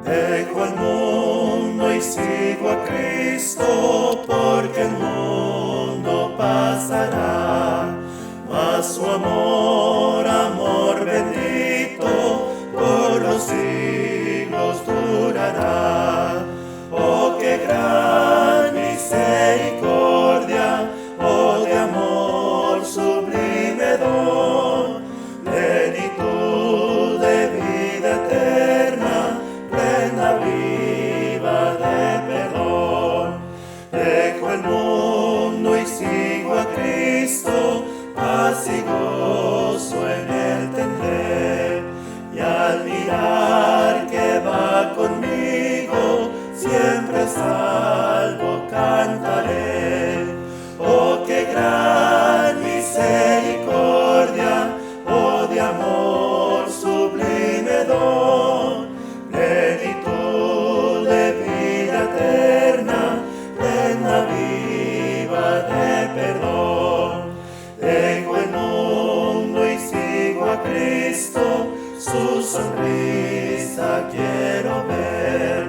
Dejo el mundo y sigo a Cristo, porque el mundo pasará, mas su amor, amor bendito, por los siglos durará. Oh, qué gran misericordia, oh, de amor sublime don, plenitud de vida eterna, plena viva de perdón. Dejo el mundo y sigo a Cristo, paz y gozo en él tendré, y al mirar que va conmigo, siempre salvo cantaré. Oh, qué gran misericordia, oh, de amor sublime don, plenitud de vida eterna, plena viva de perdón. Dejo el mundo y sigo a Cristo, su sonrisa quiero ver,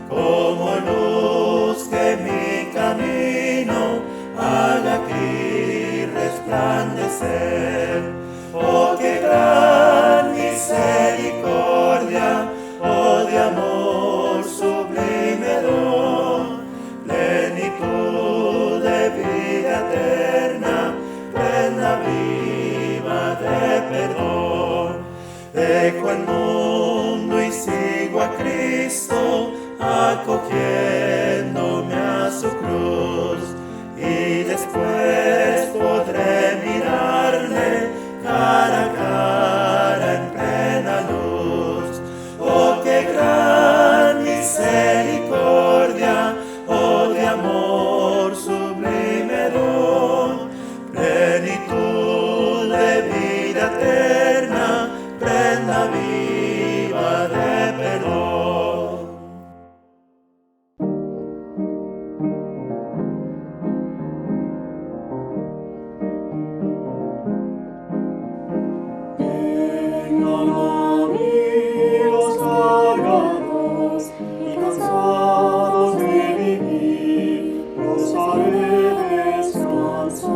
como luz que mi camino haga aquí resplandecer. Oh, qué gran misericordia, oh, de amor sublime don, plenitud de vida eterna, plena viva de perdón. Dejo el mundo y sigo a Cristo, acogiéndome a su cruz, y después podré mirarle cara a cara en plena luz. Oh, qué gran misericordia, oh, de amor sublime don, plenitud de vida eterna, plena viva de perdón. Vengan a mí los cargados y cansados de vivir, los haré descansar.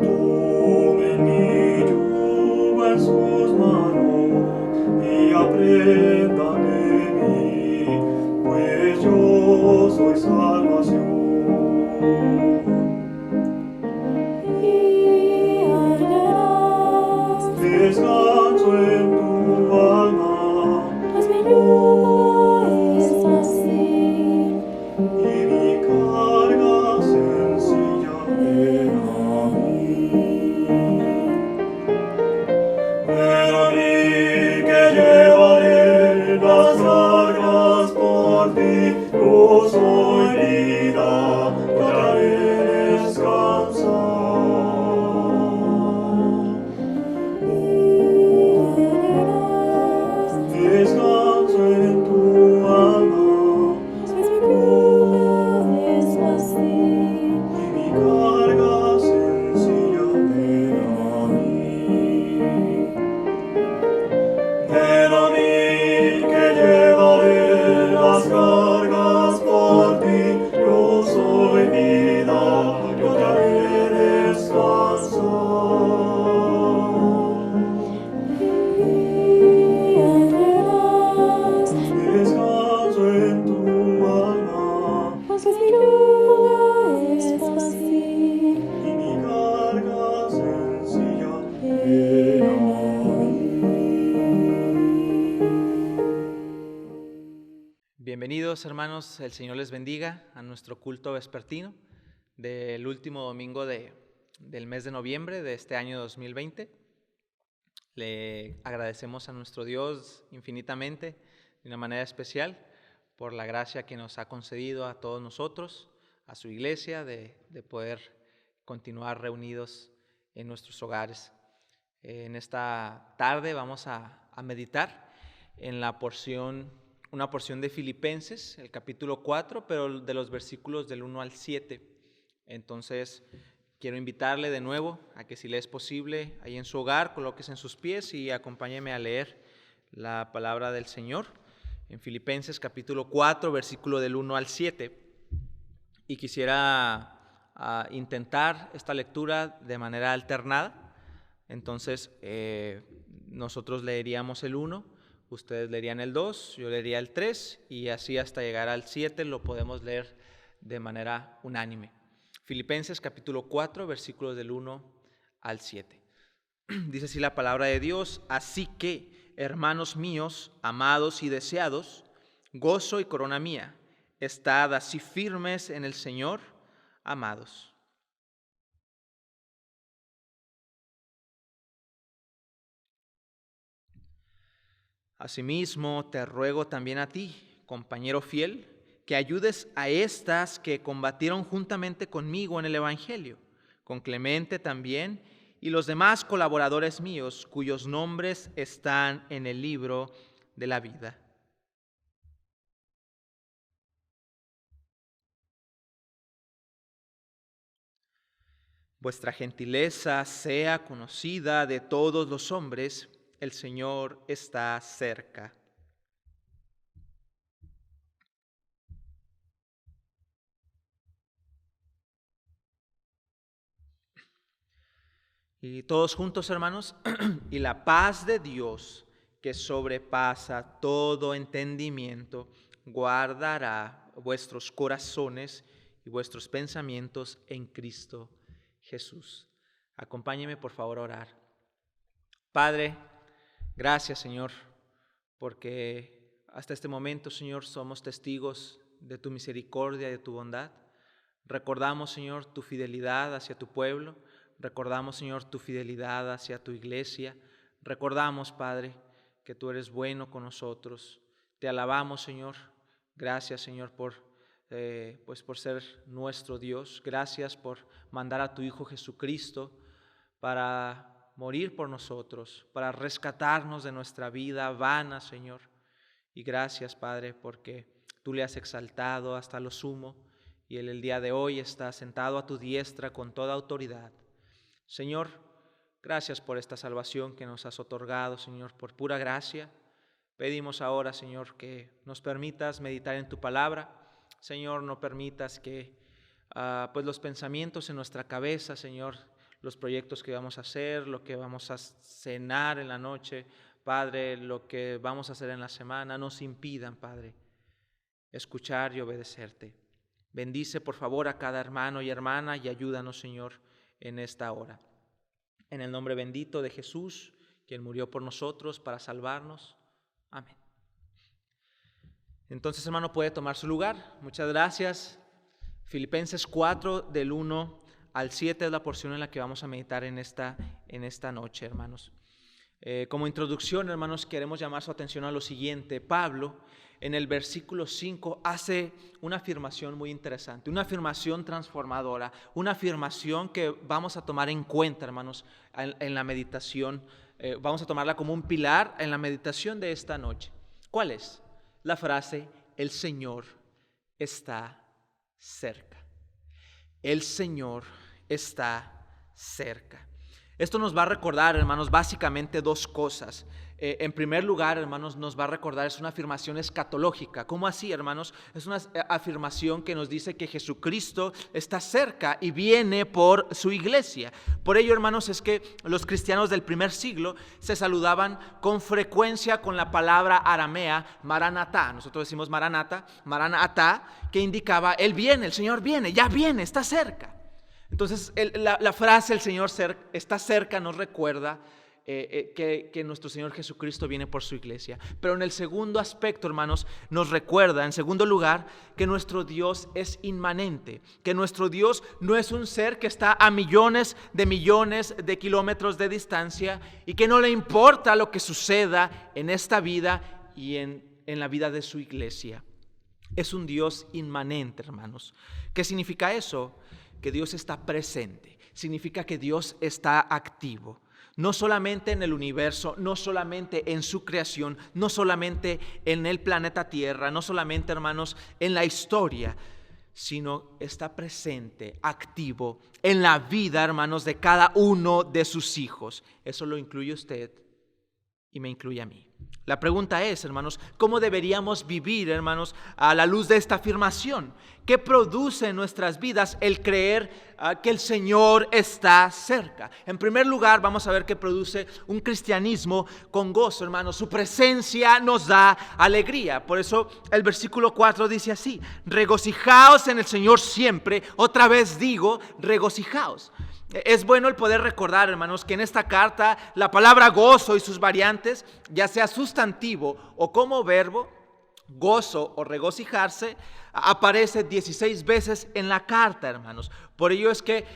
Tomen mi yugo en sus manos y aprendan de mí, pues yo soy salvación. Descanso en tu alma, pues mi yugo es fácil y mi carga sencilla. Ven a mí. Ven a mí que llevaré las cargas por ti. Yo soy vida, te haré descansar. Descanso en tu alma, pues mi yugo es fácil y mi carga sencilla. Ven a mí. Ven a mí que llevaré las cargas por ti. Yo soy vida, yo te haré descansar. Descanso en tu alma, pues mi yugo es fácil y mi carga sencilla. Ven a Bienvenidos, hermanos, el Señor les bendiga a nuestro culto vespertino del último domingo del mes de noviembre de este año 2020. Le agradecemos a nuestro Dios infinitamente, de una manera especial, por la gracia que nos ha concedido a todos nosotros, a su iglesia, de poder continuar reunidos en nuestros hogares. En esta tarde vamos a meditar en una porción de Filipenses, el capítulo 4, pero de los versículos del 1 al 7. Entonces, quiero invitarle de nuevo a que, si le es posible, ahí en su hogar, colóquese en sus pies y acompáñeme a leer la palabra del Señor en Filipenses capítulo 4, versículo del 1 al 7. Y quisiera intentar esta lectura de manera alternada. Entonces, nosotros leeríamos el 1, ustedes leerían el 2, yo leería el 3 y así hasta llegar al 7 lo podemos leer de manera unánime. Filipenses capítulo 4, versículos del 1 al 7. Dice así la palabra de Dios: así que, hermanos míos, amados y deseados, gozo y corona mía, estad así firmes en el Señor, amados. Asimismo, te ruego también a ti, compañero fiel, que ayudes a estas que combatieron juntamente conmigo en el Evangelio, con Clemente también, y los demás colaboradores míos, cuyos nombres están en el libro de la vida. Vuestra gentileza sea conocida de todos los hombres, el Señor está cerca. Y todos juntos, hermanos, y la paz de Dios, que sobrepasa todo entendimiento, guardará vuestros corazones y vuestros pensamientos en Cristo Jesús. Acompáñeme por favor a orar. Padre, gracias Señor, porque hasta este momento, Señor, somos testigos de tu misericordia y de tu bondad. Recordamos, Señor, tu fidelidad hacia tu pueblo. Recordamos, Señor, tu fidelidad hacia tu iglesia. Recordamos, Padre, que tú eres bueno con nosotros. Te alabamos, Señor. Gracias, Señor, por ser nuestro Dios. Gracias por mandar a tu Hijo Jesucristo para morir por nosotros, para rescatarnos de nuestra vida vana, Señor. Y gracias, Padre, porque tú le has exaltado hasta lo sumo y él el día de hoy está sentado a tu diestra con toda autoridad. Señor, gracias por esta salvación que nos has otorgado, Señor, por pura gracia. Pedimos ahora, Señor, que nos permitas meditar en tu palabra. Señor, no permitas que los pensamientos en nuestra cabeza, Señor, los proyectos que vamos a hacer, lo que vamos a cenar en la noche, Padre, lo que vamos a hacer en la semana, nos impidan, Padre, escuchar y obedecerte. Bendice, por favor, a cada hermano y hermana y ayúdanos, Señor, en esta hora. En el nombre bendito de Jesús, quien murió por nosotros para salvarnos. Amén. Entonces, hermano, puede tomar su lugar. Muchas gracias. Filipenses 4, del 1 al 7 es la porción en la que vamos a meditar en esta noche, hermanos. Como introducción, hermanos, queremos llamar su atención a lo siguiente. Pablo, en el versículo 5, hace una afirmación muy interesante, una afirmación transformadora, una afirmación que vamos a tomar en cuenta, hermanos, en la meditación. Vamos a tomarla como un pilar en la meditación de esta noche. ¿Cuál es? La frase: el Señor está cerca. El Señor está cerca. Esto nos va a recordar, hermanos, básicamente dos cosas. En primer lugar, hermanos, nos va a recordar, es una afirmación escatológica. ¿Cómo así, hermanos? Es una afirmación que nos dice que Jesucristo está cerca y viene por su iglesia. Por ello, hermanos, es que los cristianos del primer siglo se saludaban con frecuencia con la palabra aramea Maranatá. Nosotros decimos Maranatá, que indicaba Él viene, el Señor viene, ya viene, está cerca. Entonces, la frase el Señor está cerca nos recuerda que nuestro Señor Jesucristo viene por su iglesia. Pero en el segundo aspecto, hermanos, nos recuerda, en segundo lugar, que nuestro Dios es inmanente, que nuestro Dios no es un ser que está a millones de kilómetros de distancia y que no le importa lo que suceda en esta vida y en la vida de su iglesia. Es un Dios inmanente, hermanos. ¿Qué significa eso? Que Dios está presente, significa que Dios está activo, no solamente en el universo, no solamente en su creación, no solamente en el planeta Tierra, no solamente, hermanos, en la historia, sino está presente, activo en la vida, hermanos, de cada uno de sus hijos. Eso lo incluye usted y me incluye a mí. La pregunta es, hermanos, ¿cómo deberíamos vivir, hermanos, a la luz de esta afirmación? ¿Qué produce en nuestras vidas el creer que el Señor está cerca? En primer lugar, vamos a ver que produce un cristianismo con gozo, hermanos. Su presencia nos da alegría. Por eso el versículo 4 dice así: regocijaos en el Señor siempre. Otra vez digo, regocijaos. Es bueno el poder recordar, hermanos, que en esta carta la palabra gozo y sus variantes, ya sea sustantivo o como verbo, gozo o regocijarse, aparece 16 veces en la carta, hermanos. Por ello es que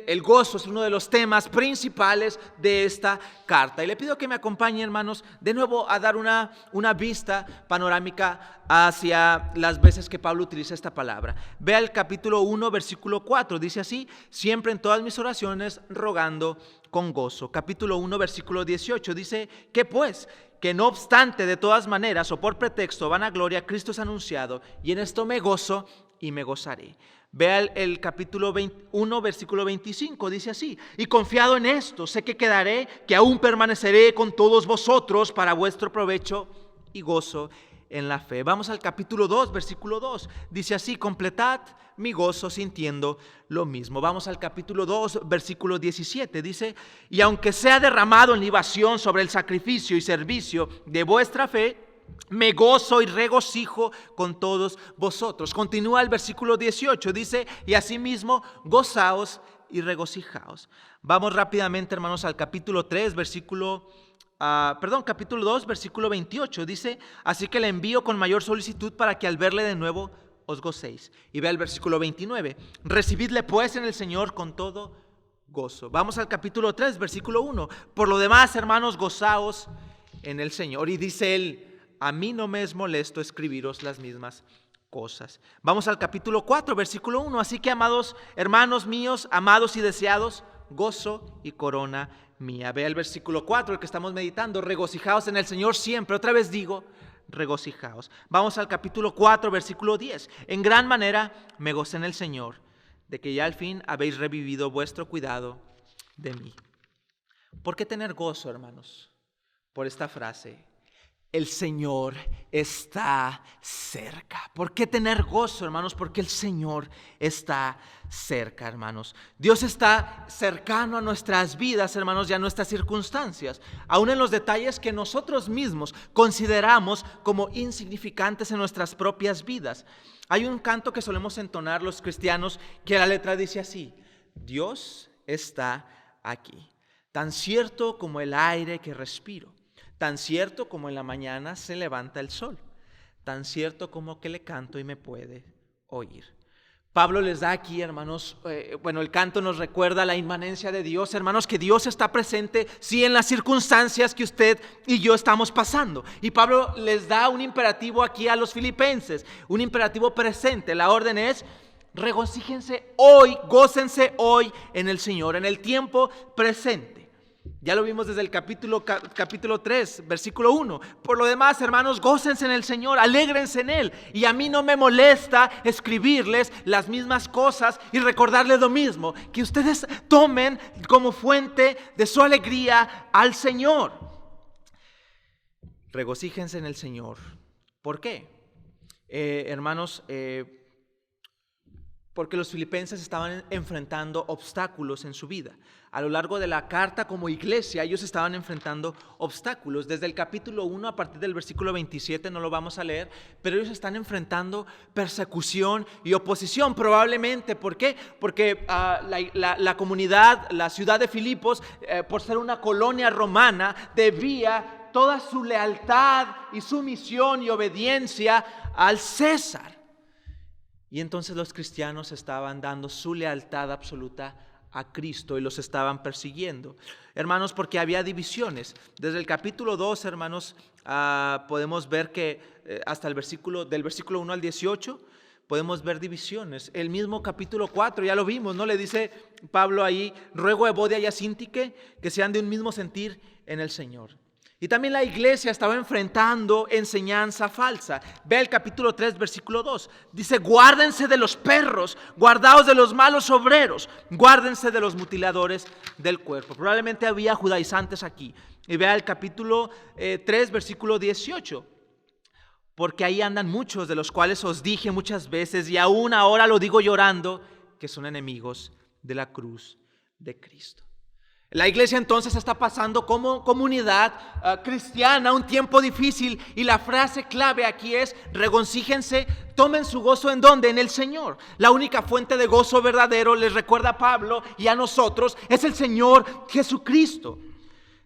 el gozo es uno de los temas principales de esta carta. Y le pido que me acompañen, hermanos, de nuevo a dar una vista panorámica hacia las veces que Pablo utiliza esta palabra. Vea el capítulo 1, versículo 4. Dice así: siempre en todas mis oraciones rogando con gozo. Capítulo 1, versículo 18 dice: ¿qué pues? Que no obstante, de todas maneras, o por pretexto, vanagloria, Cristo es anunciado, y en esto me gozo y me gozaré. Vea el capítulo 1, versículo 25, dice así: y confiado en esto, sé que quedaré, que aún permaneceré con todos vosotros para vuestro provecho y gozo en la fe. Vamos al capítulo 2, versículo 2, dice así: completad mi gozo sintiendo lo mismo. Vamos al capítulo 2, versículo 17, dice: y aunque sea derramado en libación sobre el sacrificio y servicio de vuestra fe, me gozo y regocijo con todos vosotros. Continúa el versículo 18, dice: y asimismo gozaos y regocijaos. Vamos rápidamente, hermanos, al capítulo 3, capítulo 2, versículo 28, dice: así que le envío con mayor solicitud para que al verle de nuevo os gocéis. Y vea el versículo 29, recibidle pues en el Señor con todo gozo. Vamos al capítulo 3, versículo 1, por lo demás, hermanos, gozaos en el Señor. Y dice él: a mí no me es molesto escribiros las mismas cosas. Vamos al capítulo 4, versículo 1, así que, amados hermanos míos, amados y deseados, gozo y corona mía. Vea el versículo 4, el que estamos meditando: regocijaos en el Señor siempre. Otra vez digo, regocijaos. Vamos al capítulo 4, versículo 10. En gran manera me gocé en el Señor, de que ya al fin habéis revivido vuestro cuidado de mí. ¿Por qué tener gozo, hermanos? Por esta frase: el Señor está cerca. ¿Por qué tener gozo, hermanos? Porque el Señor está cerca, hermanos. Dios está cercano a nuestras vidas, hermanos, y a nuestras circunstancias, aún en los detalles que nosotros mismos consideramos como insignificantes en nuestras propias vidas. Hay un canto que solemos entonar los cristianos que la letra dice así: Dios está aquí, tan cierto como el aire que respiro, tan cierto como en la mañana se levanta el sol, tan cierto como que le canto y me puede oír. Pablo les da aquí, hermanos, el canto nos recuerda la inmanencia de Dios, hermanos, que Dios está presente, sí, en las circunstancias que usted y yo estamos pasando. Y Pablo les da un imperativo aquí a los filipenses, un imperativo presente. La orden es: regocíjense hoy, gócense hoy en el Señor, en el tiempo presente. Ya lo vimos desde el capítulo 3, versículo 1. Por lo demás, hermanos, gócense en el Señor, alégrense en Él. Y a mí no me molesta escribirles las mismas cosas y recordarles lo mismo, que ustedes tomen como fuente de su alegría al Señor. Regocíjense en el Señor. ¿Por qué? Hermanos, porque los filipenses estaban enfrentando obstáculos en su vida. A lo largo de la carta, como iglesia, ellos estaban enfrentando obstáculos. Desde el capítulo 1, a partir del versículo 27, no lo vamos a leer, pero ellos están enfrentando persecución y oposición, probablemente. ¿Por qué? Porque la comunidad, la ciudad de Filipos, por ser una colonia romana, debía toda su lealtad y sumisión y obediencia al César. Y entonces los cristianos estaban dando su lealtad absoluta a Cristo y los estaban persiguiendo. Hermanos, porque había divisiones. Desde el capítulo 2, hermanos, podemos ver que hasta del versículo 1 al 18, podemos ver divisiones. El mismo capítulo 4, ya lo vimos, ¿no? Le dice Pablo ahí: ruego a Evodia y a Síntique que sean de un mismo sentir en el Señor. Y también la iglesia estaba enfrentando enseñanza falsa. Ve el capítulo 3, versículo 2. Dice: guárdense de los perros, guardaos de los malos obreros, guárdense de los mutiladores del cuerpo. Probablemente había judaizantes aquí Y vea el capítulo 3, versículo 18. Porque ahí andan muchos, de los cuales os dije muchas veces, y aún ahora lo digo llorando, que son enemigos de la cruz de Cristo. La iglesia entonces está pasando como comunidad cristiana un tiempo difícil, y la frase clave aquí es: regocíjense, tomen su gozo ¿en dónde? En el Señor. La única fuente de gozo verdadero, les recuerda a Pablo y a nosotros, es el Señor Jesucristo.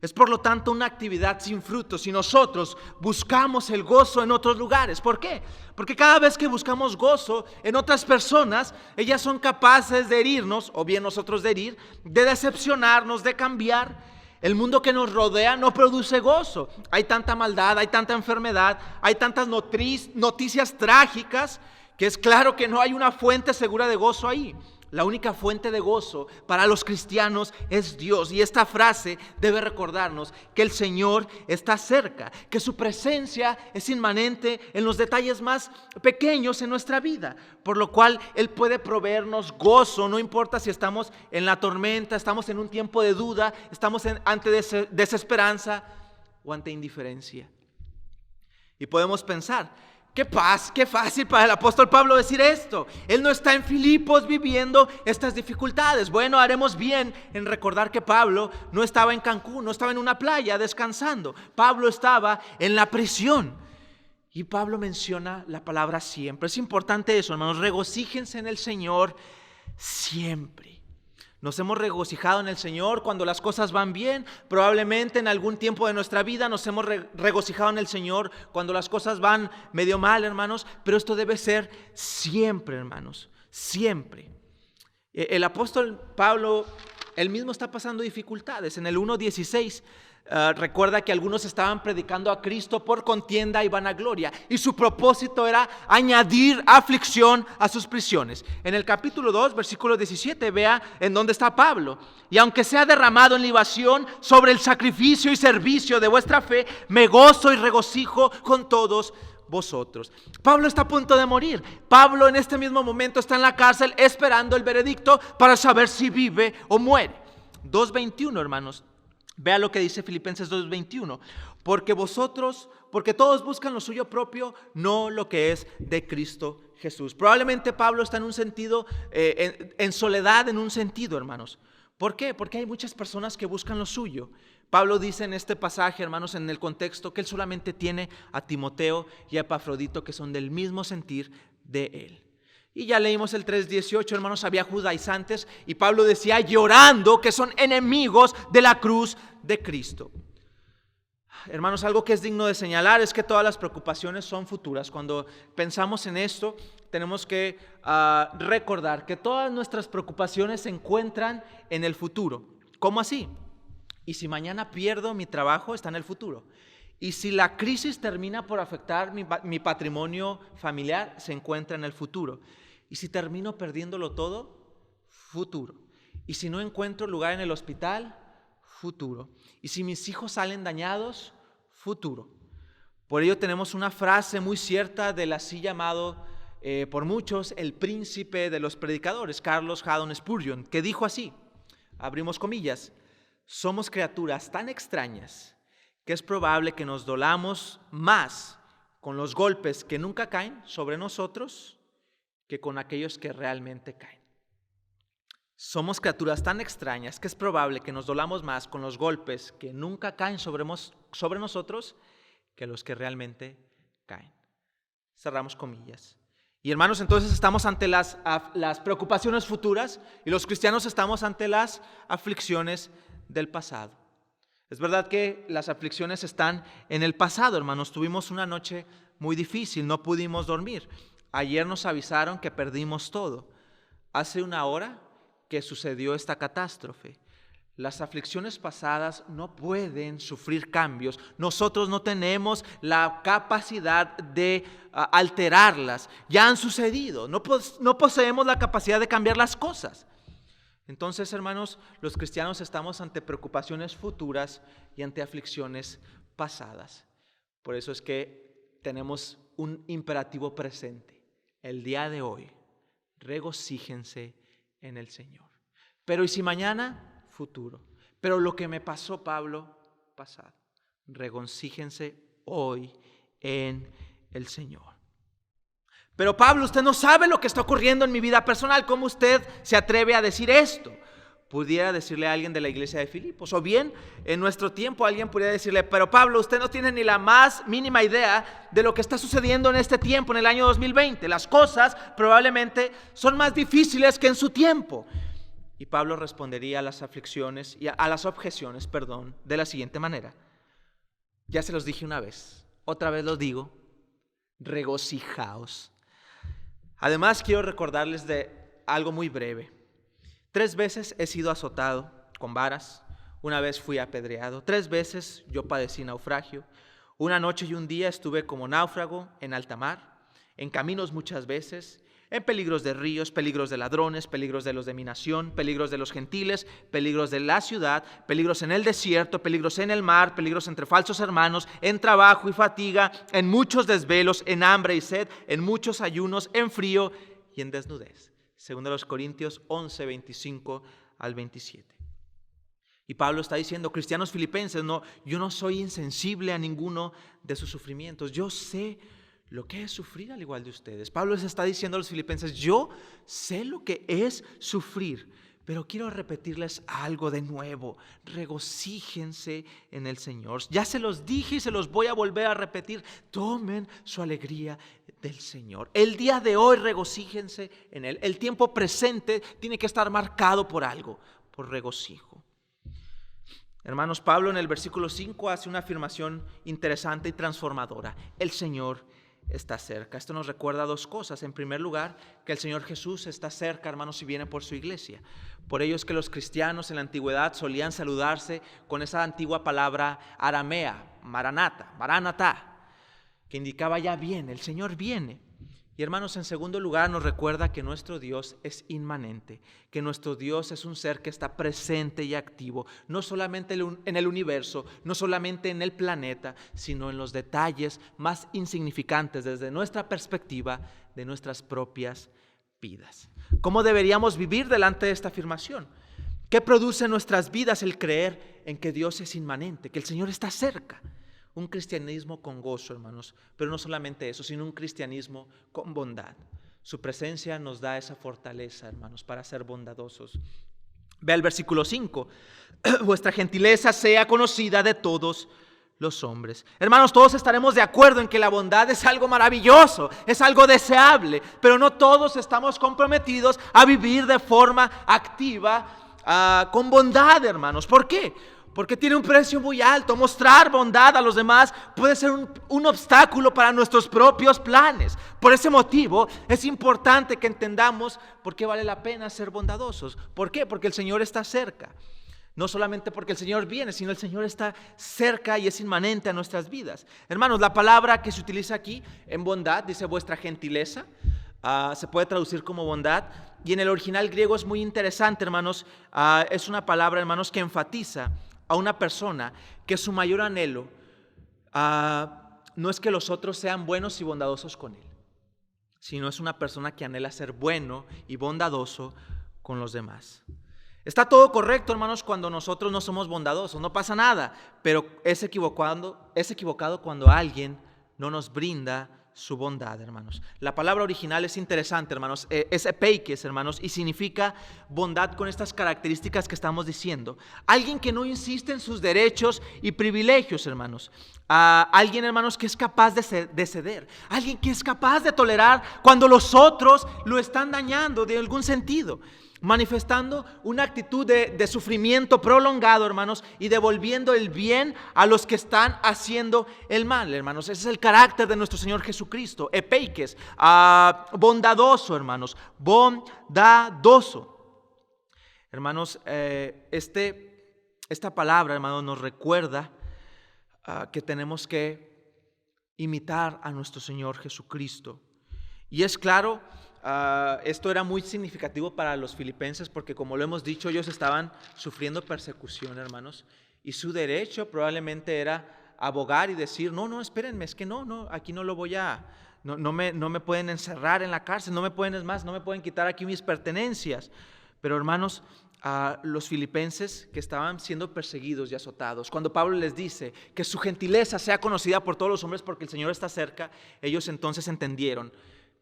Es por lo tanto una actividad sin fruto si nosotros buscamos el gozo en otros lugares. ¿Por qué? Porque cada vez que buscamos gozo en otras personas, ellas son capaces de herirnos, o bien nosotros de herir, de decepcionarnos, de cambiar. El mundo que nos rodea no produce gozo. Hay tanta maldad, hay tanta enfermedad, hay tantas noticias trágicas, que es claro que no hay una fuente segura de gozo ahí. La única fuente de gozo para los cristianos es Dios. Y esta frase debe recordarnos que el Señor está cerca, que su presencia es inmanente en los detalles más pequeños en nuestra vida, por lo cual Él puede proveernos gozo, no importa si estamos en la tormenta, estamos en un tiempo de duda, estamos ante desesperanza o ante indiferencia. Y podemos pensar: qué paz, qué fácil para el apóstol Pablo decir esto. Él no está en Filipos viviendo estas dificultades. Bueno, haremos bien en recordar que Pablo no estaba en Cancún, no estaba en una playa descansando. Pablo estaba en la prisión. Y Pablo menciona la palabra siempre. Es importante eso, hermanos. Regocíjense en el Señor siempre. Nos hemos regocijado en el Señor cuando las cosas van bien. Probablemente en algún tiempo de nuestra vida nos hemos regocijado en el Señor cuando las cosas van medio mal, hermanos. Pero esto debe ser siempre, hermanos, siempre. El apóstol Pablo, él mismo está pasando dificultades. En el 1:16 recuerda que algunos estaban predicando a Cristo por contienda y vanagloria, y su propósito era añadir aflicción a sus prisiones. En el capítulo 2, versículo 17, vea en dónde está Pablo. Y aunque sea derramado en libación sobre el sacrificio y servicio de vuestra fe, me gozo y regocijo con todos vosotros. Pablo está a punto de morir. Pablo en este mismo momento está en la cárcel esperando el veredicto para saber si vive o muere. 2:21, hermanos. Vea lo que dice Filipenses 2:21. Porque todos buscan lo suyo propio, no lo que es de Cristo Jesús. Probablemente Pablo está en un sentido, en soledad en un sentido, hermanos. ¿Por qué? Porque hay muchas personas que buscan lo suyo. Pablo dice en este pasaje, hermanos, en el contexto, que él solamente tiene a Timoteo y a Epafrodito, que son del mismo sentir de él. Y ya leímos el 3:18, hermanos, había judaizantes, y Pablo decía llorando que son enemigos de la cruz de Cristo. Hermanos, algo que es digno de señalar es que todas las preocupaciones son futuras. Cuando pensamos en esto, tenemos que recordar que todas nuestras preocupaciones se encuentran en el futuro. ¿Cómo así? Y si mañana pierdo mi trabajo, está en el futuro. Y si la crisis termina por afectar mi patrimonio familiar, se encuentra en el futuro. Y si termino perdiéndolo todo, futuro. Y si no encuentro lugar en el hospital, futuro. Y si mis hijos salen dañados, futuro. Por ello tenemos una frase muy cierta del así llamado por muchos el príncipe de los predicadores, Charles Haddon Spurgeon, que dijo así, abrimos comillas: somos criaturas tan extrañas que es probable que nos dolamos más con los golpes que nunca caen sobre nosotros que con aquellos que realmente caen. Somos criaturas tan extrañas que es probable que nos dolamos más con los golpes que nunca caen sobre nosotros que los que realmente caen. Cerramos comillas. Y hermanos, entonces estamos ante las preocupaciones futuras, y los cristianos estamos ante las aflicciones del pasado. Es verdad que las aflicciones están en el pasado, hermanos. Tuvimos una noche muy difícil, no pudimos dormir. Ayer nos avisaron que perdimos todo. Hace una hora que sucedió esta catástrofe. Las aflicciones pasadas no pueden sufrir cambios. Nosotros no tenemos la capacidad de alterarlas. Ya han sucedido. No poseemos la capacidad de cambiar las cosas. Entonces, hermanos, los cristianos estamos ante preocupaciones futuras y ante aflicciones pasadas. Por eso es que tenemos un imperativo presente. El día de hoy, regocíjense en el Señor. Pero ¿y si mañana? Futuro. Pero lo que me pasó, Pablo, pasado. Regocíjense hoy en el Señor. Pero Pablo, usted no sabe lo que está ocurriendo en mi vida personal. ¿Cómo usted se atreve a decir esto? Pudiera decirle a alguien de la iglesia de Filipos, o bien en nuestro tiempo alguien pudiera decirle, pero Pablo, usted no tiene ni la más mínima idea de lo que está sucediendo en este tiempo, en el año 2020. Las cosas probablemente son más difíciles que en su tiempo. Y Pablo respondería a las aflicciones y a las objeciones, de la siguiente manera. Ya se los dije una vez, otra vez los digo, regocijaos. Además, quiero recordarles de algo muy breve. 3 veces he sido azotado con varas, una vez fui apedreado, 3 veces yo padecí naufragio, una noche y un día estuve como náufrago en alta mar, en caminos muchas veces, en peligros de ríos, peligros de ladrones, peligros de los de mi nación, peligros de los gentiles, peligros de la ciudad, peligros en el desierto, peligros en el mar, peligros entre falsos hermanos, en trabajo y fatiga, en muchos desvelos, en hambre y sed, en muchos ayunos, en frío y en desnudez. Según de los Corintios 11, 25 al 27. Y Pablo está diciendo, cristianos filipenses, no, yo no soy insensible a ninguno de sus sufrimientos. Yo sé lo que es sufrir al igual de ustedes. Pablo les está diciendo a los filipenses, yo sé lo que es sufrir, pero quiero repetirles algo de nuevo. Regocíjense en el Señor. Ya se los dije y se los voy a volver a repetir. Tomen su alegría del Señor. El día de hoy regocíjense en Él. El tiempo presente tiene que estar marcado por algo, por regocijo. Hermanos, Pablo en el versículo 5 hace una afirmación interesante y transformadora. El Señor está cerca. Esto nos recuerda 2 cosas. En primer lugar, que el Señor Jesús está cerca, hermanos, y viene por su iglesia. Por ello es que los cristianos en la antigüedad solían saludarse con esa antigua palabra aramea, maranatá, que indicaba ya viene, el Señor viene. Y hermanos, en segundo lugar nos recuerda que nuestro Dios es inmanente, que nuestro Dios es un ser que está presente y activo, no solamente en el universo, no solamente en el planeta, sino en los detalles más insignificantes desde nuestra perspectiva de nuestras propias vidas. ¿Cómo deberíamos vivir delante de esta afirmación? ¿Qué produce en nuestras vidas el creer en que Dios es inmanente, que el Señor está cerca? Un cristianismo con gozo, hermanos, pero no solamente eso, sino un cristianismo con bondad. Su presencia nos da esa fortaleza, hermanos, para ser bondadosos. Ve al versículo 5. Vuestra gentileza sea conocida de todos los hombres. Hermanos, todos estaremos de acuerdo en que la bondad es algo maravilloso, es algo deseable, pero no todos estamos comprometidos a vivir de forma activa, con bondad, hermanos. ¿Por qué? Porque tiene un precio muy alto. Mostrar bondad a los demás puede ser un obstáculo para nuestros propios planes. Por ese motivo es importante que entendamos por qué vale la pena ser bondadosos. ¿Por qué? Porque el Señor está cerca. No solamente porque el Señor viene, sino el Señor está cerca y es inmanente a nuestras vidas. Hermanos, la palabra que se utiliza aquí en bondad dice vuestra gentileza. Se puede traducir como bondad. Y en el original griego es muy interesante, hermanos. Es una palabra, hermanos, que enfatiza a una persona que su mayor anhelo no es que los otros sean buenos y bondadosos con él, sino es una persona que anhela ser bueno y bondadoso con los demás. Está todo correcto, hermanos, cuando nosotros no somos bondadosos, no pasa nada, pero es equivocado cuando alguien no nos brinda su bondad, hermanos. La palabra original es interesante, hermanos, es epeikes, hermanos, y significa bondad con estas características que estamos diciendo. Alguien que no insiste en sus derechos y privilegios, hermanos. Alguien, hermanos, que es capaz de ceder. Alguien que es capaz de tolerar cuando los otros lo están dañando de algún sentido. Manifestando una actitud de sufrimiento prolongado, hermanos, y devolviendo el bien a los que están haciendo el mal, hermanos. Ese es el carácter de nuestro Señor Jesucristo. Epeikes, bondadoso, hermanos, bondadoso. Hermanos, esta palabra, hermanos, nos recuerda que tenemos que imitar a nuestro Señor Jesucristo. Y es claro, esto era muy significativo para los filipenses porque, como lo hemos dicho, ellos estaban sufriendo persecución, hermanos, y su derecho probablemente era abogar y decir, no, espérenme, es que no, aquí no lo voy a, no me pueden encerrar en la cárcel, no me pueden quitar aquí mis pertenencias. Pero, hermanos, a los filipenses que estaban siendo perseguidos y azotados. Cuando Pablo les dice que su gentileza sea conocida por todos los hombres porque el Señor está cerca, ellos entonces entendieron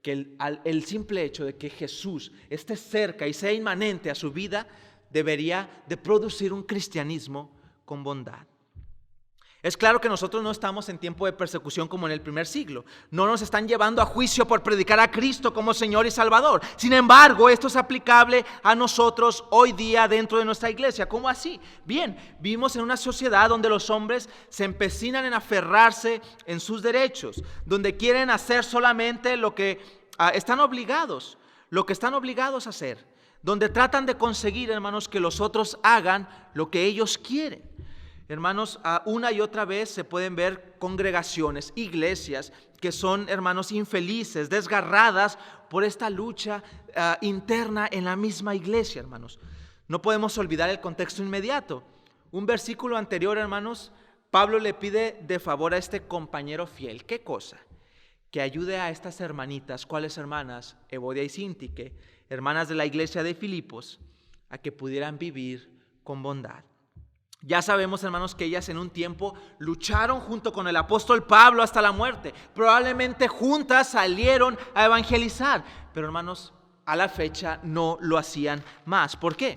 que el simple hecho de que Jesús esté cerca y sea inmanente a su vida debería de producir un cristianismo con bondad. Es claro que nosotros no estamos en tiempo de persecución como en el primer siglo. No nos están llevando a juicio por predicar a Cristo como Señor y Salvador. Sin embargo, esto es aplicable a nosotros hoy día dentro de nuestra iglesia. ¿Cómo así? Bien, vivimos en una sociedad donde los hombres se empecinan en aferrarse en sus derechos, donde quieren hacer solamente lo que están obligados a hacer, donde tratan de conseguir, hermanos, que los otros hagan lo que ellos quieren. Hermanos, una y otra vez se pueden ver congregaciones, iglesias que son, hermanos, infelices, desgarradas por esta lucha interna en la misma iglesia, hermanos. No podemos olvidar el contexto inmediato. Un versículo anterior, hermanos, Pablo le pide de favor a este compañero fiel. ¿Qué cosa? Que ayude a estas hermanitas. ¿Cuáles hermanas? Evodia y Síntique, hermanas de la iglesia de Filipos, a que pudieran vivir con bondad. Ya sabemos, hermanos, que ellas en un tiempo lucharon junto con el apóstol Pablo hasta la muerte. Probablemente juntas salieron a evangelizar. Pero, hermanos, a la fecha no lo hacían más. ¿Por qué?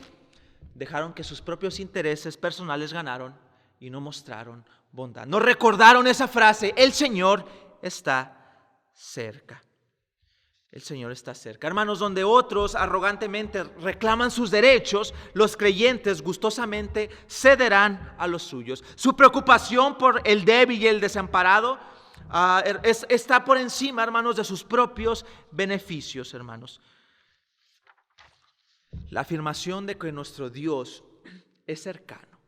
Dejaron que sus propios intereses personales ganaron y no mostraron bondad. No recordaron esa frase: el Señor está cerca. El Señor está cerca. Hermanos, donde otros arrogantemente reclaman sus derechos, los creyentes gustosamente cederán a los suyos. Su preocupación por el débil y el desamparado está por encima, hermanos, de sus propios beneficios, hermanos. La afirmación de que nuestro Dios es cercano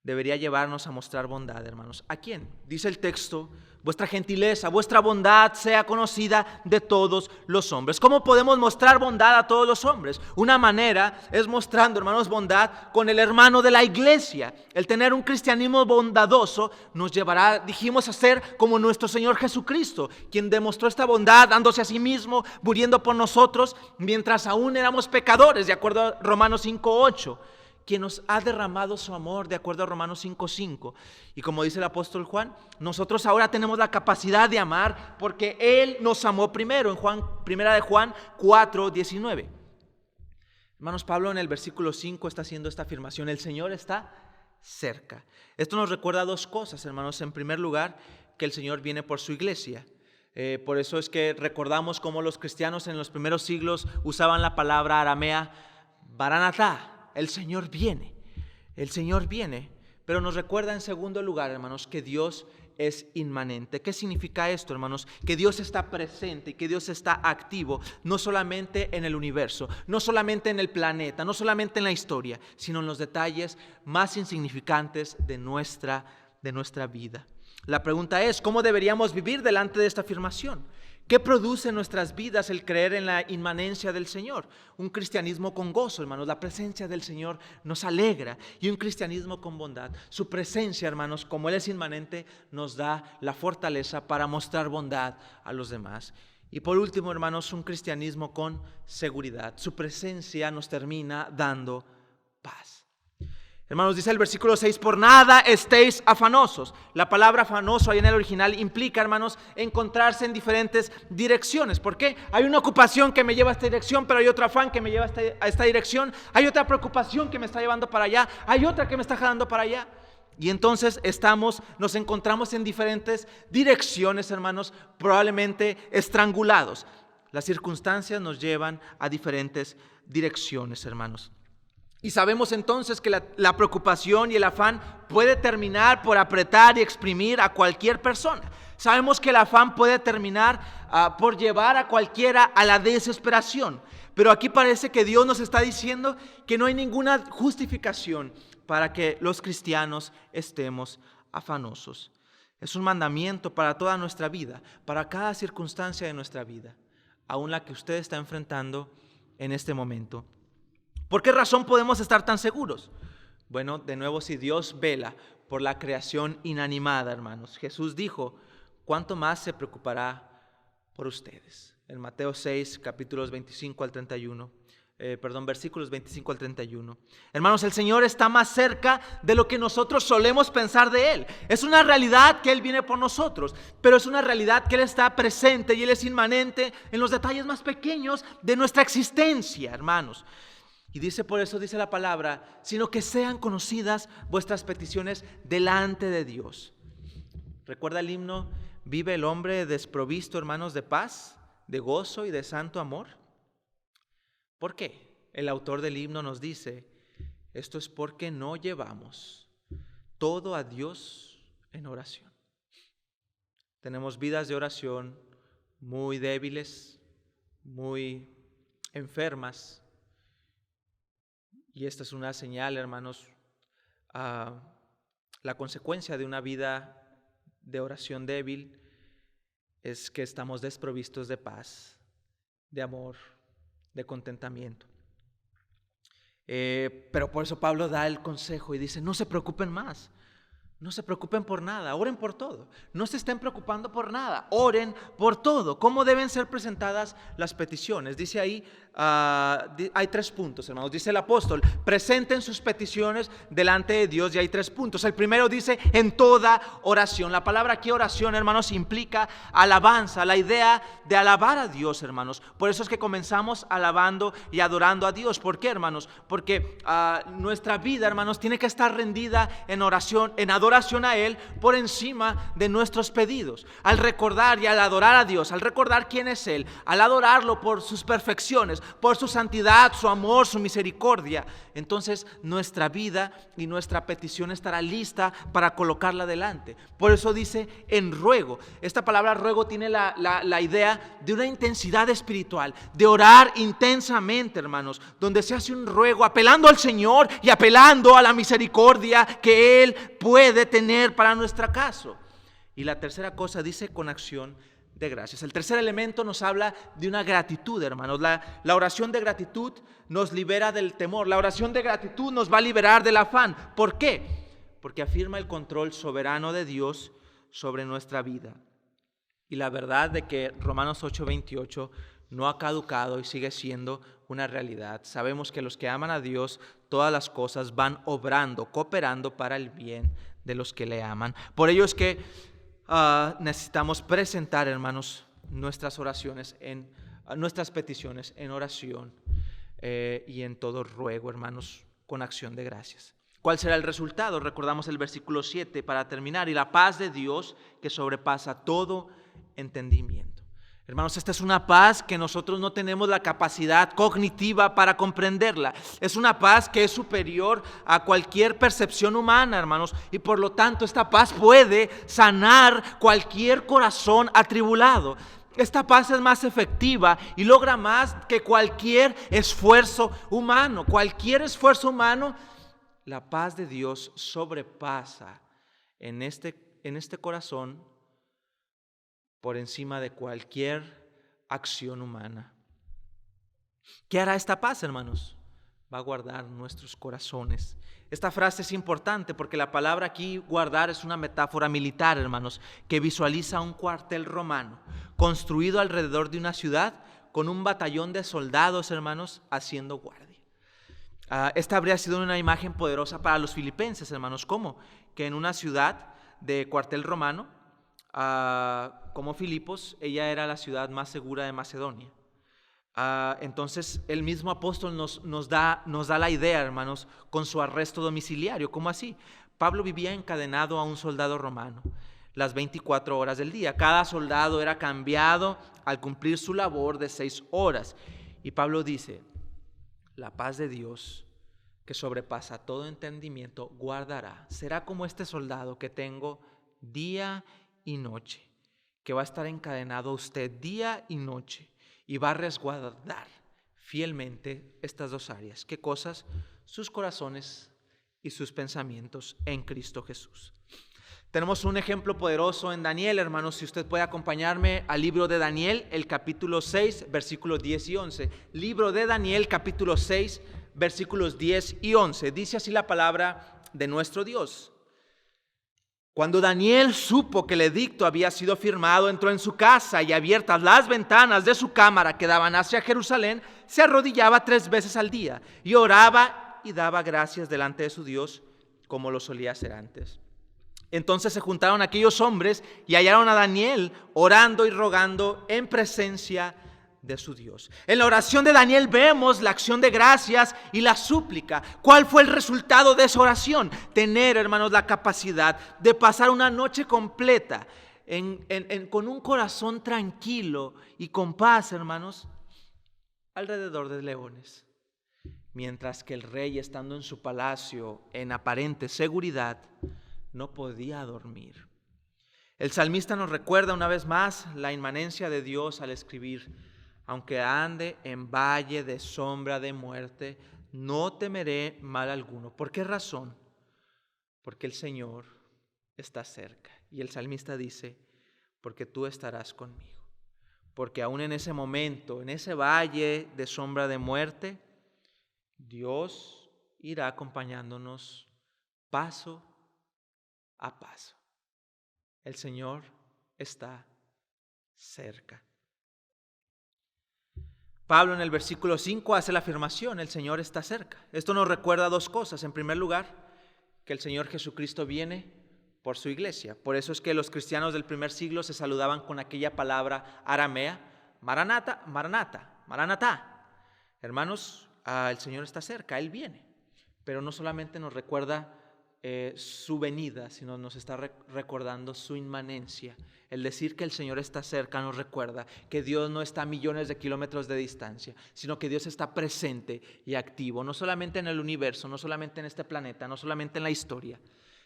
debería llevarnos a mostrar bondad, hermanos. ¿A quién? Dice el texto: vuestra gentileza, vuestra bondad sea conocida de todos los hombres. ¿Cómo podemos mostrar bondad a todos los hombres? Una manera es mostrando, hermanos, bondad con el hermano de la iglesia. El tener un cristianismo bondadoso nos llevará, dijimos, a ser como nuestro Señor Jesucristo, quien demostró esta bondad dándose a sí mismo, muriendo por nosotros mientras aún éramos pecadores, de acuerdo a Romanos 5:8. Quien nos ha derramado su amor, de acuerdo a Romanos 5:5. Y como dice el apóstol Juan, nosotros ahora tenemos la capacidad de amar porque Él nos amó primero, en Primera de Juan 4:19. Hermanos, Pablo en el versículo 5 está haciendo esta afirmación: el Señor está cerca. Esto nos recuerda dos cosas, hermanos. En primer lugar, que el Señor viene por su iglesia. Por eso es que recordamos cómo los cristianos en los primeros siglos usaban la palabra aramea Maranatá. El Señor viene, pero nos recuerda en segundo lugar, hermanos, que Dios es inmanente. ¿Qué significa esto, hermanos? Que Dios está presente y que Dios está activo, no solamente en el universo, no solamente en el planeta, no solamente en la historia, sino en los detalles más insignificantes de nuestra vida. La pregunta es: ¿cómo deberíamos vivir delante de esta afirmación? ¿Qué produce en nuestras vidas el creer en la inmanencia del Señor? Un cristianismo con gozo, hermanos. La presencia del Señor nos alegra. Y un cristianismo con bondad. Su presencia, hermanos, como Él es inmanente, nos da la fortaleza para mostrar bondad a los demás. Y por último, hermanos, un cristianismo con seguridad. Su presencia nos termina dando paz. Hermanos, dice el versículo 6: por nada estéis afanosos. La palabra afanoso ahí en el original implica, hermanos, encontrarse en diferentes direcciones. ¿Por qué? Hay una ocupación que me lleva a esta dirección, pero hay otro afán que me lleva a esta dirección. Hay otra preocupación que me está llevando para allá. Hay otra que me está jalando para allá. Y entonces nos encontramos en diferentes direcciones, hermanos, probablemente estrangulados. Las circunstancias nos llevan a diferentes direcciones, hermanos. Y sabemos entonces que la preocupación y el afán puede terminar por apretar y exprimir a cualquier persona. Sabemos que el afán puede terminar por llevar a cualquiera a la desesperación. Pero aquí parece que Dios nos está diciendo que no hay ninguna justificación para que los cristianos estemos afanosos. Es un mandamiento para toda nuestra vida, para cada circunstancia de nuestra vida, aún la que usted está enfrentando en este momento. ¿Por qué razón podemos estar tan seguros? Bueno, de nuevo, si Dios vela por la creación inanimada, hermanos, Jesús dijo: ¿cuánto más se preocupará por ustedes? En Mateo 6, capítulos 25 al 31, versículos 25 al 31. Hermanos, el Señor está más cerca de lo que nosotros solemos pensar de Él. Es una realidad que Él viene por nosotros, pero es una realidad que Él está presente y Él es inmanente en los detalles más pequeños de nuestra existencia, hermanos. Y dice, por eso dice la palabra, sino que sean conocidas vuestras peticiones delante de Dios. ¿Recuerda el himno? Vive el hombre desprovisto, hermanos, de paz, de gozo y de santo amor. ¿Por qué? El autor del himno nos dice, esto es porque no llevamos todo a Dios en oración. Tenemos vidas de oración muy débiles, muy enfermas. Y esta es una señal, hermanos, la consecuencia de una vida de oración débil es que estamos desprovistos de paz, de amor, de contentamiento. Pero por eso Pablo da el consejo y dice, no se preocupen más, no se preocupen por nada, oren por todo. No se estén preocupando por nada, oren por todo. ¿Cómo deben ser presentadas las peticiones? Dice ahí, hay 3 puntos, hermanos. Dice el apóstol, presenten sus peticiones delante de Dios, y hay 3 puntos. El primero dice, en toda oración. La palabra aquí oración, hermanos, implica alabanza, la idea de alabar a Dios, hermanos. Por eso es que comenzamos alabando y adorando a Dios. ¿Por qué, hermanos? Porque nuestra vida, hermanos, tiene que estar rendida en oración, en adoración a Él, por encima de nuestros pedidos. Al recordar y al adorar a Dios, al recordar quién es Él, al adorarlo por sus perfecciones, por su santidad, su amor, su misericordia, entonces nuestra vida y nuestra petición estará lista para colocarla delante. Por eso dice en ruego. Esta palabra ruego tiene la idea de una intensidad espiritual, de orar intensamente, hermanos, donde se hace un ruego apelando al Señor y apelando a la misericordia que Él puede tener para nuestro caso. Y la tercera cosa dice con acción de gracias. El tercer elemento nos habla de una gratitud, hermanos. La oración de gratitud nos libera del temor. La oración de gratitud nos va a liberar del afán. ¿Por qué? Porque afirma el control soberano de Dios sobre nuestra vida. Y la verdad de que Romanos 8:28 no ha caducado y sigue siendo una realidad. Sabemos que los que aman a Dios, todas las cosas van obrando, cooperando para el bien de los que le aman. Por ello es que necesitamos presentar, hermanos, nuestras oraciones, nuestras peticiones en oración y en todo ruego, hermanos, con acción de gracias. ¿Cuál será el resultado? Recordamos el versículo 7 para terminar. Y la paz de Dios que sobrepasa todo entendimiento. Hermanos, esta es una paz que nosotros no tenemos la capacidad cognitiva para comprenderla. Es una paz que es superior a cualquier percepción humana, hermanos. Y por lo tanto, esta paz puede sanar cualquier corazón atribulado. Esta paz es más efectiva y logra más que cualquier esfuerzo humano. Cualquier esfuerzo humano, la paz de Dios sobrepasa en este corazón por encima de cualquier acción humana. ¿Qué hará esta paz, hermanos? Va a guardar nuestros corazones. Esta frase es importante porque la palabra aquí, guardar, es una metáfora militar, hermanos, que visualiza un cuartel romano construido alrededor de una ciudad con un batallón de soldados, hermanos, haciendo guardia. Esta habría sido una imagen poderosa para los filipenses, hermanos. ¿Cómo? Que en una ciudad de cuartel romano, como Filipos, ella era la ciudad más segura de Macedonia. Entonces el mismo apóstol nos da la idea, hermanos, con su arresto domiciliario. ¿Cómo así? Pablo vivía encadenado a un soldado romano las 24 horas del día. Cada soldado era cambiado al cumplir su labor de 6 horas. Y Pablo dice, la paz de Dios que sobrepasa todo entendimiento guardará. Será como este soldado que tengo día y noche, que va a estar encadenado a usted día y noche y va a resguardar fielmente estas 2 áreas. ¿Qué cosas? Sus corazones y sus pensamientos en Cristo Jesús. Tenemos un ejemplo poderoso en Daniel, hermanos. Si usted puede acompañarme al libro de Daniel, el capítulo 6, versículos 10 y 11. Libro de Daniel, capítulo 6, versículos 10 y 11. Dice así la palabra de nuestro Dios. Cuando Daniel supo que el edicto había sido firmado, entró en su casa y abiertas las ventanas de su cámara que daban hacia Jerusalén, se arrodillaba 3 veces al día y oraba y daba gracias delante de su Dios como lo solía hacer antes. Entonces se juntaron aquellos hombres y hallaron a Daniel orando y rogando en presencia de su Dios. En la oración de Daniel vemos la acción de gracias y la súplica. ¿Cuál fue el resultado de esa oración? Tener, hermanos, la capacidad de pasar una noche completa con un corazón tranquilo y con paz, hermanos, alrededor de leones. Mientras que el rey, estando en su palacio en aparente seguridad, no podía dormir. El salmista nos recuerda una vez más la inmanencia de Dios al escribir: aunque ande en valle de sombra de muerte, no temeré mal alguno. ¿Por qué razón? Porque el Señor está cerca. Y el salmista dice: porque tú estarás conmigo. Porque aún en ese momento, en ese valle de sombra de muerte, Dios irá acompañándonos paso a paso. El Señor está cerca. Pablo en el versículo 5 hace la afirmación: el Señor está cerca. Esto nos recuerda 2 cosas. En primer lugar, que el Señor Jesucristo viene por su iglesia. Por eso es que los cristianos del primer siglo se saludaban con aquella palabra aramea: Maranatha, Maranatha, Maranatha. Hermanos, el Señor está cerca, Él viene. Pero no solamente nos recuerda su venida, sino nos está recordando su inmanencia. El decir que el Señor está cerca nos recuerda que Dios no está a millones de kilómetros de distancia, sino que Dios está presente y activo, no solamente en el universo, no solamente en este planeta, no solamente en la historia,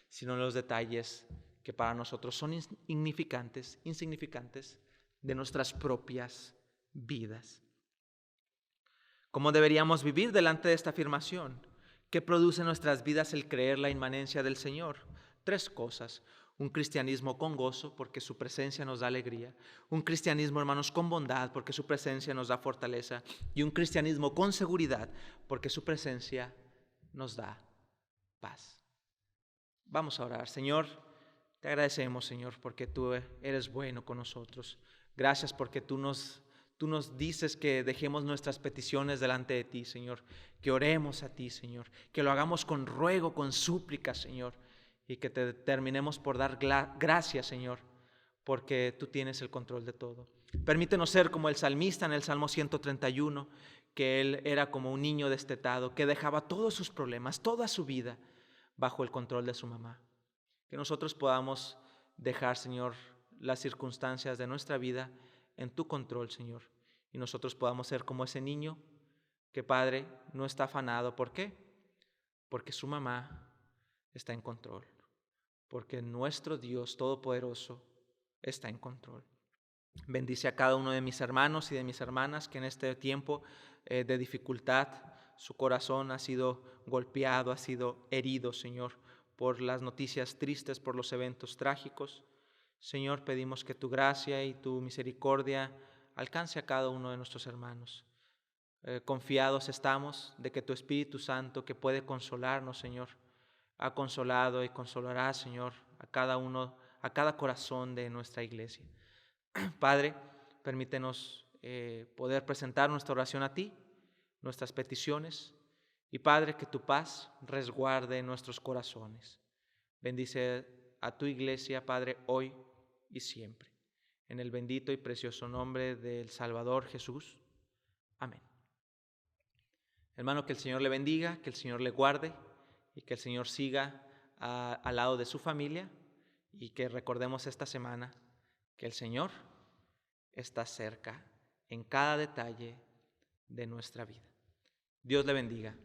sino en los detalles que para nosotros son insignificantes de nuestras propias vidas. ¿Cómo deberíamos vivir delante de esta afirmación? ¿Qué produce en nuestras vidas el creer la inmanencia del Señor? 3 cosas. Un cristianismo con gozo, porque su presencia nos da alegría. Un cristianismo, hermanos, con bondad, porque su presencia nos da fortaleza. Y un cristianismo con seguridad, porque su presencia nos da paz. Vamos a orar. Señor, te agradecemos, Señor, porque tú eres bueno con nosotros. Gracias porque tú nos dices que dejemos nuestras peticiones delante de ti, Señor, que oremos a ti, Señor, que lo hagamos con ruego, con súplica, Señor, y que te terminemos por dar gracias, Señor, porque tú tienes el control de todo. Permítenos ser como el salmista en el Salmo 131, que él era como un niño destetado, que dejaba todos sus problemas, toda su vida, bajo el control de su mamá. Que nosotros podamos dejar, Señor, las circunstancias de nuestra vida en tu control, Señor, y nosotros podamos ser como ese niño que, Padre, no está afanado. ¿Por qué? Porque su mamá está en control, porque nuestro Dios Todopoderoso está en control. Bendice a cada uno de mis hermanos y de mis hermanas que en este tiempo de dificultad su corazón ha sido golpeado, ha sido herido, Señor, por las noticias tristes, por los eventos trágicos. Señor, pedimos que tu gracia y tu misericordia alcance a cada uno de nuestros hermanos. Confiados estamos de que tu Espíritu Santo, que puede consolarnos, Señor, ha consolado y consolará, Señor, a cada corazón de nuestra iglesia. Padre, permítenos poder presentar nuestra oración a ti, nuestras peticiones, y Padre, que tu paz resguarde nuestros corazones. Bendice a tu iglesia, Padre, hoy y siempre. En el bendito y precioso nombre del Salvador Jesús. Amén. Hermano, que el Señor le bendiga, que el Señor le guarde y que el Señor siga al lado de su familia, y que recordemos esta semana que el Señor está cerca en cada detalle de nuestra vida. Dios le bendiga.